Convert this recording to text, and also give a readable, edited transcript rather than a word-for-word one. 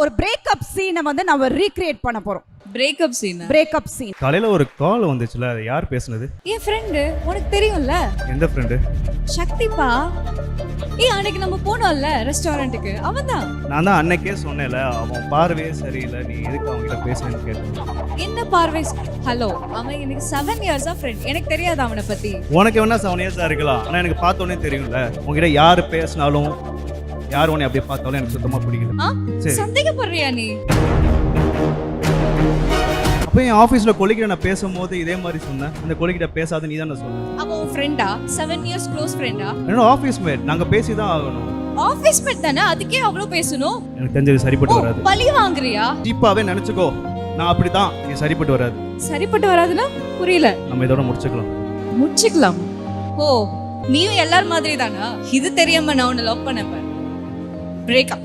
ஒரு பிரேக்கப் சீனை வந்து நம்ம ரீக்ரியேட் பண்ண போறோம். பிரேக்கப் சீன் காலையில ஒரு கால் வந்துச்சுல, அது யார் பேசுனது? என் ஃப்ரெண்டு, உனக்கு தெரியும்ல, எந்த ஃப்ரெண்டு? சக்திப்பா. அன்னைக்கு நம்ம போனோம்ல ரெஸ்டாரண்ட்டுக்கு, அவன்தான். நான் தான் அன்னைக்கே சொன்னேன்ல, அவன் பார்வையே சரியில்லை, நீ எதுக்கு அவங்க கிட்ட பேசுறேன்னு கேட்டேன். என்ன பார்வை? ஹலோ, அவன் எனக்கு 7 இயர்ஸா ஃப்ரெண்ட். எனக்கு தெரியாது அவனை பத்தி. உனக்கு வேணா 7 இயர்ஸா இருக்கலாம், ஆனா எனக்கு பார்த்தோன்னே தெரியும்ல. உங்ககிட்ட யாரு பேசினாலும், யார் உன்னை அப்படியே பார்த்தாலும் எனக்கு சுத்தமா பிடிக்கல. சரி, சந்தேகப்படுறியா நீ? அப்போ என் ஆஃபீஸில் கொலிக்கிட்ட நான் பேசும்போது இதே மாதிரி சொன்னேன். அந்த கொலிக்கிட்ட பேசாத நீ தான் சொன்னேன். அவன் உன் ஃப்ரெண்டா? 7 இயர்ஸ் க்ளோஸ் ஃப்ரெண்டா? என்னோட ஆஃபீஸ் மேட், நாங்கள் பேசி தான் ஆகணும். ஆஃபீஸ் மேட் தானே, அதுக்கே அவ்வளோ பேசணும்? எனக்கு தெரிஞ்சது சரிப்பட்டு வராது. பழி வாங்குறியா? சீப்பாவே நினச்சிக்கோ, நான் அப்படி தான். நீ சரிப்பட்டு வராது. சரிப்பட்டு வராதுன்னா புரியல. நம்ம இதோட முடிச்சுக்கலாம். முடிச்சுக்கலாம்? ஓ, நீயும் எல்லார் மாதிரி தானா? இது தெரியாம நான் உன்னை லவ் பண்ணேன். பிரேக்கப்.